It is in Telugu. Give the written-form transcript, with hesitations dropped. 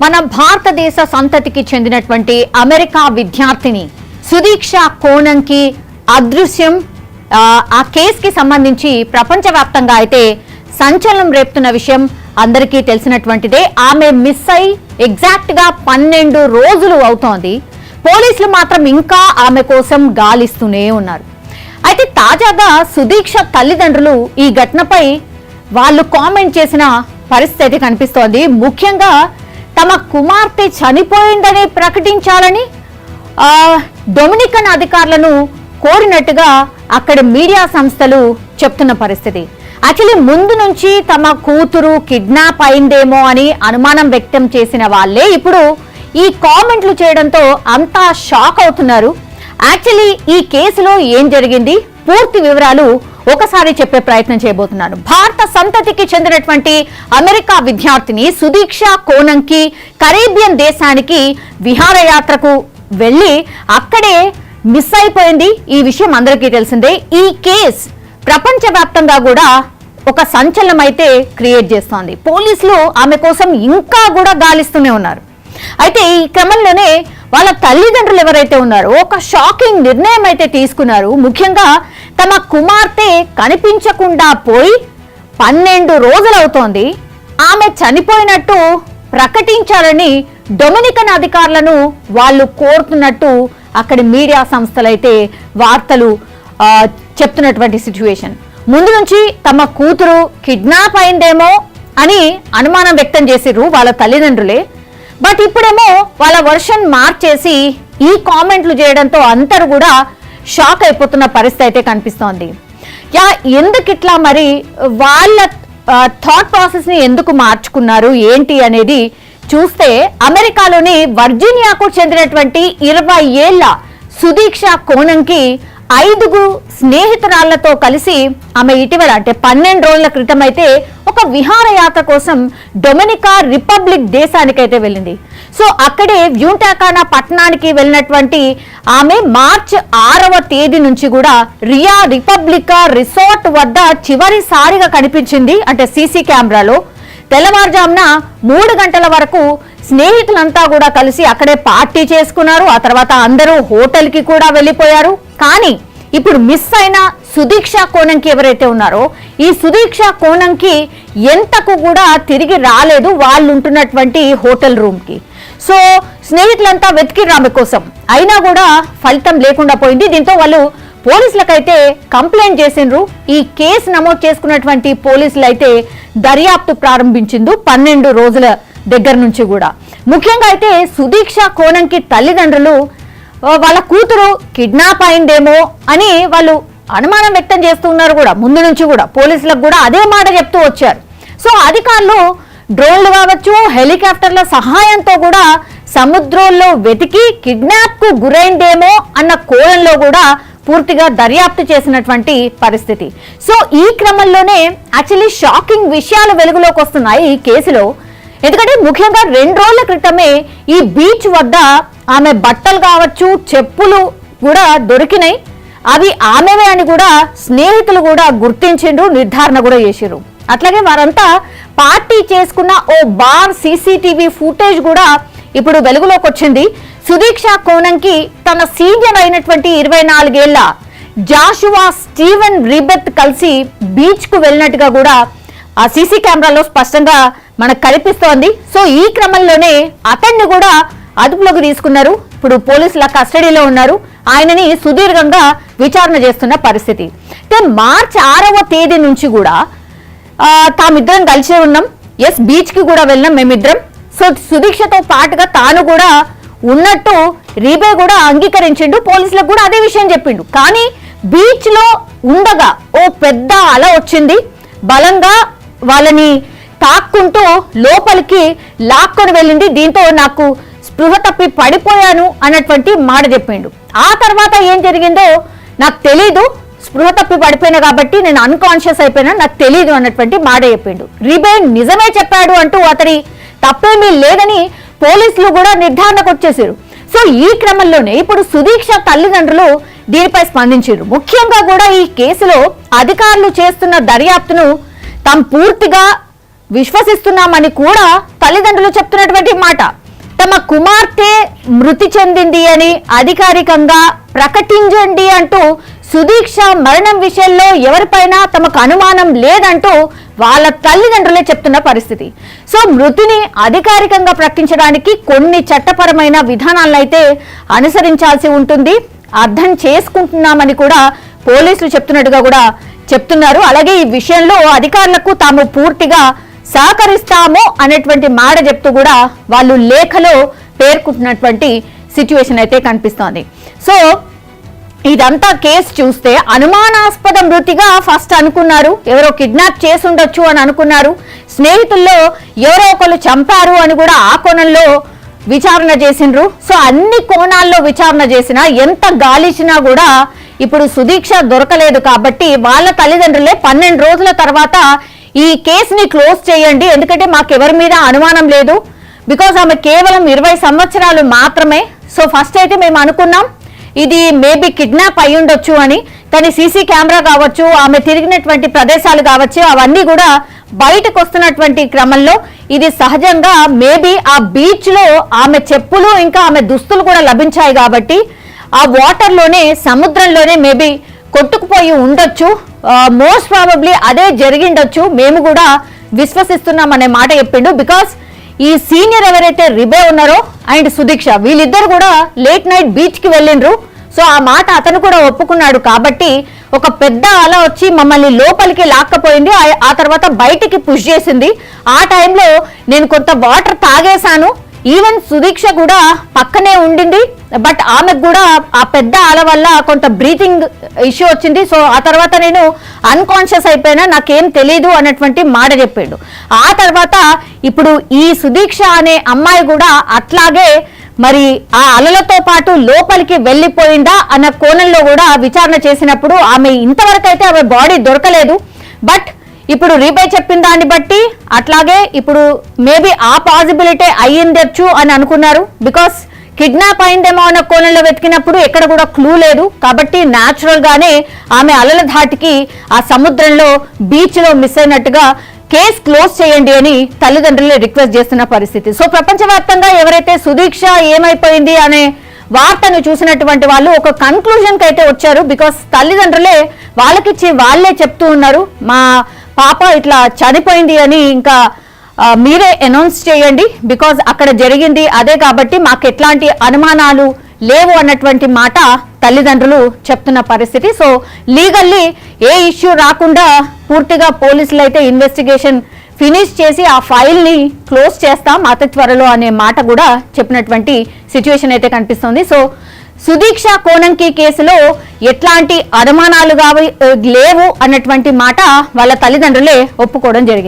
మన భారతదేశ సంతతికి చెందినటువంటి అమెరికా విద్యార్థిని సుదీక్ష కోణంకి అదృశ్యం ఆ కేసుకి సంబంధించి ప్రపంచవ్యాప్తంగా అయితే సంచలనం రేపుతున్న విషయం అందరికీ తెలిసినటువంటిదే. ఆమె మిస్ అయి ఎగ్జాక్ట్ గా 12 రోజులు అవుతోంది. పోలీసులు మాత్రం ఇంకా ఆమె కోసం గాలిస్తూనే ఉన్నారు. అయితే తాజాగా సుదీక్ష తల్లిదండ్రులు ఈ ఘటనపై వాళ్ళు కామెంట్ చేసిన పరిస్థితి కనిపిస్తోంది. ముఖ్యంగా తమ కుమార్తె చనిపోయిందని ప్రకటించాలని డొమినికన్ అధికారులను కోరినట్టుగా అక్కడ మీడియా సంస్థలు చెప్తున్న పరిస్థితి. యాక్చువల్లీ ముందు నుంచి తమ కూతురు కిడ్నాప్ అయిందేమో అని అనుమానం వ్యక్తం చేసిన వాళ్ళే ఇప్పుడు ఈ కామెంట్లు చేయడంతో అంతా షాక్ అవుతున్నారు. యాక్చువల్లీ ఈ కేసులో ఏం జరిగింది, పూర్తి వివరాలు ఒకసారి చెప్పే ప్రయత్నం చేయబోతున్నాను. భారత సంతతికి చెందినటువంటి అమెరికా విద్యార్థిని సుదీక్ష కోణంకి కరేబియన్ దేశానికి విహారయాత్రకు వెళ్లి అక్కడే మిస్ అయిపోయింది. ఈ విషయం అందరికీ తెలిసిందే. ఈ కేసు ప్రపంచవ్యాప్తంగా కూడా ఒక సంచలనం అయితే క్రియేట్ చేస్తోంది. పోలీసులు ఆమె కోసం ఇంకా కూడా గాలిస్తూనే ఉన్నారు. అయితే ఈ క్రమంలోనే వాళ్ళ తల్లిదండ్రులు ఎవరైతే ఉన్నారో ఒక షాకింగ్ నిర్ణయం అయితే తీసుకున్నారు. ముఖ్యంగా తమ కుమార్తె కనిపించకుండా పోయి 12 రోజులు అవుతోంది. ఆమె చనిపోయినట్టు ప్రకటించాలని డొమినికన్ అధికారులను వాళ్ళు కోరుతున్నట్టు అక్కడి మీడియా సంస్థలైతే వార్తలు చెప్తున్నటువంటి సిచ్యువేషన్. ముందు నుంచి తమ కూతురు కిడ్నాప్ అయిందేమో అని అనుమానం వ్యక్తం చేసిర్రు వాళ్ళ తల్లిదండ్రులే. బట్ ఇప్పుడేమో వాళ్ళ వర్షన్ మార్చేసి ఈ కామెంట్లు చేయడంతో అందరూ కూడా షాక్ అయిపోతున్న పరిస్థితి అయితే కనిపిస్తోంది. ఎందుకు ఇట్లా, మరి వాళ్ళ థాట్ ప్రాసెస్ ని ఎందుకు మార్చుకున్నారు ఏంటి అనేది చూస్తే అమెరికాలోని వర్జీనియాకు చెందినటువంటి 20 ఏళ్ల సుదీక్ష కోణంకి 5 స్నేహితురాళ్లతో కలిసి ఆమె ఇటీవల అంటే 12 రోజుల క్రితం అయితే ఒక విహారయాత్ర కోసం డొమినికా రిపబ్లిక్ దేశానికైతే వెళ్ళింది. సో అక్కడే వ్యూంటాకానా పట్టణానికి వెళ్ళినటువంటి ఆమె మార్చ్ 6వ తేదీ నుంచి కూడా రియా రిపబ్లికా రిసార్ట్ వద్ద చివరిసారిగా కనిపించింది, అంటే సీసీ కెమెరాలో. తెల్లవారుజామున 3 గంటల వరకు స్నేహితులంతా కూడా కలిసి అక్కడే పార్టీ చేసుకున్నారు. ఆ తర్వాత అందరూ హోటల్ కి కూడా వెళ్ళిపోయారు. కానీ ఇప్పుడు మిస్ అయిన సుదీక్ష కోణంకి ఎవరైతే ఉన్నారో ఈ సుదీక్ష కోణంకి ఎంతకు కూడా తిరిగి రాలేదు వాళ్ళు ఉంటున్నటువంటి హోటల్ రూమ్ కి. సో స్నేహితులంతా వెతికిర్రు ఆమె కోసం, అయినా కూడా ఫలితం లేకుండా పోయింది. దీంతో వాళ్ళు పోలీసులకైతే కంప్లైంట్ చేసిండ్రు. ఈ కేసు నమోదు చేసుకున్నటువంటి పోలీసులు అయితే దర్యాప్తు ప్రారంభించింది 12 రోజుల దగ్గర నుంచి కూడా. ముఖ్యంగా అయితే సుదీక్ష కోణంకి తల్లిదండ్రులు వాళ్ళ కూతురు కిడ్నాప్ అయిందేమో అని వాళ్ళు అనుమానం వ్యక్తం చేస్తున్నారు కూడా. ముందు నుంచి కూడా పోలీసులకు కూడా అదే మాట చెప్తూ వచ్చారు. సో అధికారులు డ్రోన్లు కావచ్చు, హెలికాప్టర్ల సహాయంతో కూడా సముద్రంలో వెతికి కిడ్నాప్ కు గురైందేమో అన్న కోణంలో కూడా పూర్తిగా దర్యాప్తు చేసినటువంటి పరిస్థితి. సో ఈ క్రమంలోనే యాక్చువల్లీ షాకింగ్ విషయాలు వెలుగులోకి వస్తున్నాయి ఈ కేసులో. ఎందుకంటే ముఖ్యంగా 2 రోజుల క్రితమే ఈ బీచ్ వద్ద ఆమె బట్టలు కావచ్చు, చెప్పులు కూడా దొరికినాయి. అవి ఆమెవే అని కూడా స్నేహితులు కూడా గుర్తించిండ్రు, నిర్ధారణ కూడా చేసిర్రు. అట్లాగే వారంతా పార్టీ చేసుకున్న ఓ బార్ సీసీటీవీ ఫుటేజ్ కూడా ఇప్పుడు వెలుగులోకి వచ్చింది. సుదీక్ష కోణంకి తన సీనియర్ అయినటువంటి 24 ఏళ్ల జాషువా స్టీవెన్ రిబెత్ కలిసి బీచ్ కు వెళ్ళినట్టుగా కూడా ఆ సీసీ కెమెరాలో స్పష్టంగా మనకు కనిపిస్తోంది. సో ఈ క్రమంలోనే అతన్ని కూడా అదుపులోకి తీసుకున్నారు. ఇప్పుడు పోలీసుల కస్టడీలో ఉన్నారు. ఆయనని సుదీర్ఘంగా విచారణ చేస్తున్న పరిస్థితి. మార్చ్ 6వ తేదీ నుంచి కూడా తామిద్దరం కలిసే ఉన్నాం, బీచ్ కి కూడా వెళ్ళాం మేమిద్దరం. సో సుదీక్షతో పాటుగా తాను కూడా ఉన్నట్టు రీబే కూడా అంగీకరించిండు. పోలీసులకు కూడా అదే విషయం చెప్పిండు. కానీ బీచ్ లో ఉండగా ఓ పెద్ద అల వచ్చింది, బలంగా వాళ్ళని తాక్కుంటూ లోపలికి లాక్కొని వెళ్ళింది. దీంతో నాకు స్పృహ తప్పి పడిపోయాను అన్నటువంటి మాట చెప్పిండు. ఆ తర్వాత ఏం జరిగిందో నాకు తెలీదు, స్పృహ తప్పి పడిపోయినా కాబట్టి నేను అన్కాన్షియస్ అయిపోయినా, నాకు తెలీదు అన్నటువంటి మాట చెప్పిండు. రిబే నిజమే చెప్పాడు అంటూ అతని తప్పేమీ లేదని పోలీసులు కూడా నిర్ధారణకు వచ్చేసారు. సో ఈ క్రమంలోనే ఇప్పుడు సుదీక్ష తల్లిదండ్రులు దీనిపై స్పందించారు. ముఖ్యంగా కూడా ఈ కేసులో అధికారులు చేస్తున్న దర్యాప్తును తాము పూర్తిగా విశ్వసిస్తున్నామని కూడా తల్లిదండ్రులు చెప్తున్నటువంటి మాట. తమ కుమార్తె మృతి చెందింది అని అధికారికంగా ప్రకటించండి అంటూ సుదీక్ష మరణం విషయంలో ఎవరిపైన తమకు అనుమానం లేదంటూ వాళ్ళ తల్లిదండ్రులే చెప్తున్న పరిస్థితి. సో మృతిని అధికారికంగా ప్రకటించడానికి కొన్ని చట్టపరమైన విధానాలను అయితే అనుసరించాల్సి ఉంటుంది, అర్థం చేసుకుంటున్నామని కూడా పోలీసులు చెప్తున్నట్టుగా కూడా చెప్తున్నారు. అలాగే ఈ విషయంలో అధికారులకు తాము పూర్తిగా సహకరిస్తాము అనేటువంటి మాట చెప్తూ కూడా వాళ్ళు లేఖలో పేర్కొంటున్నటువంటి సిచ్యువేషన్ అయితే కనిపిస్తోంది. సో ఇదంతా కేసు చూస్తే అనుమానాస్పద మృతిగా ఫస్ట్ అనుకున్నారు, ఎవరో కిడ్నాప్ చేసి ఉండొచ్చు అని అనుకున్నారు, స్నేహితుల్లో ఎవరో ఒకరు చంపారు అని కూడా ఆ కోణంలో విచారణ చేసిండ్రు. సో అన్ని కోణాల్లో విచారణ చేసినా ఎంత గాలిచినా కూడా ఇప్పుడు సుదీక్ష దొరకలేదు. కాబట్టి వాళ్ళ తల్లిదండ్రులే 12 రోజుల తర్వాత ఈ కేసుని క్లోజ్ చేయండి, ఎందుకంటే మాకెవరి మీద అనుమానం లేదు, బికాజ్ ఆమె కేవలం 20 సంవత్సరాలు మాత్రమే. సో ఫస్ట్ అయితే మేము అనుకున్నాం ఇది మేబీ కిడ్నాప్ అయి ఉండొచ్చు అని, కానీ సీసీ కెమెరా కావచ్చు, ఆమె తిరిగినటువంటి ప్రదేశాలు కావచ్చు, అవన్నీ కూడా బయటకు వస్తున్నటువంటి క్రమంలో ఇది సహజంగా మేబీ ఆ బీచ్ లో ఆమె చెప్పులు ఇంకా ఆమె దుస్తులు కూడా లభించాయి కాబట్టి ఆ వాటర్ లోనే సముద్రంలోనే మేబీ కొట్టుకుపోయి ఉండొచ్చు, మోస్ట్ ప్రాబబ్లీ అదే జరిగిండొచ్చు, మేము కూడా విశ్వసిస్తున్నాం అనే మాట చెప్పిండు. బికాస్ ఈ సీనియర్ ఎవరైతే రిబే ఉన్నారో అండ్ సుదీక్ష వీళ్ళిద్దరు కూడా లేట్ నైట్ బీచ్ కి వెళ్ళిండ్రు. సో ఆ మాట అతను కూడా ఒప్పుకున్నాడు. కాబట్టి ఒక పెద్ద అల వచ్చి మమ్మల్ని లోపలికి లాక్కపోయింది, ఆ తర్వాత బయటికి పుష్ చేసింది. ఆ టైంలో నేను కొంత వాటర్ తాగేశాను, ఈవెన్ సుదీక్ష కూడా పక్కనే ఉండింది, బట్ ఆమెకు కూడా ఆ పెద్ద అల వల్ల కొంత బ్రీతింగ్ ఇష్యూ వచ్చింది. సో ఆ తర్వాత నేను అన్కాన్షియస్ అయిపోయినా, నాకేం తెలీదు అన్నటువంటి మాట చెప్పాడు. ఆ తర్వాత ఇప్పుడు ఈ సుదీక్ష అనే అమ్మాయి కూడా అట్లాగే మరి ఆ అలలతో పాటు లోపలికి వెళ్ళిపోయిందా అన్న కోణంలో కూడా విచారణ చేసినప్పుడు ఆమె ఇంతవరకు అయితే ఆమె బాడీ దొరకలేదు. బట్ ఇప్పుడు రీపై చెప్పిన దాన్ని బట్టి అట్లాగే ఇప్పుడు మేబీ ఆ పాసిబిలిటీ అయ్యిందచ్చు అని అనుకున్నారు. బికాస్ కిడ్నాప్ అయిందేమో అన్న కోణంలో వెతికినప్పుడు ఎక్కడ కూడా క్లూ లేదు. కాబట్టి న్యాచురల్ గానే ఆమె అలల ధాటికి ఆ సముద్రంలో బీచ్ లో మిస్ అయినట్టుగా కేసు క్లోజ్ చేయండి అని తల్లిదండ్రులే రిక్వెస్ట్ చేస్తున్న పరిస్థితి. సో ప్రపంచవ్యాప్తంగా ఎవరైతే సుదీక్ష ఏమైపోయింది అనే వార్తను చూసినటువంటి వాళ్ళు ఒక కన్క్లూజన్ కి అయితే వచ్చారు. బికాస్ తల్లిదండ్రులే వాళ్ళకిచ్చి వాళ్ళే చెప్తూ ఉన్నారు, మా పాప ఇట్లా చనిపోయింది అని ఇంకా మీరే అనౌన్స్ చేయండి, బికాజ్ అక్కడ జరిగింది అదే కాబట్టి మాకు ఎట్లాంటి అనుమానాలు లేవు అన్నటువంటి మాట తల్లిదండ్రులు చెప్తున్న పరిస్థితి. సో లీగల్లీ ఏ ఇష్యూ రాకుండా పూర్తిగా పోలీసులు అయితే ఇన్వెస్టిగేషన్ ఫినిష్ చేసి ఆ ఫైల్ ని క్లోజ్ చేస్తాం అతి త్వరలో అనే మాట కూడా చెప్పినటువంటి సిచ్యువేషన్ అయితే కనిపిస్తుంది. సో సుదీక్ష కోనంకి కేసులో ఎట్లాంటి అనుమానాలు లేవు అన్నటువంటి మాట వాళ్ళ తల్లిదండ్రులే ఒప్పుకోవడం జరిగింది.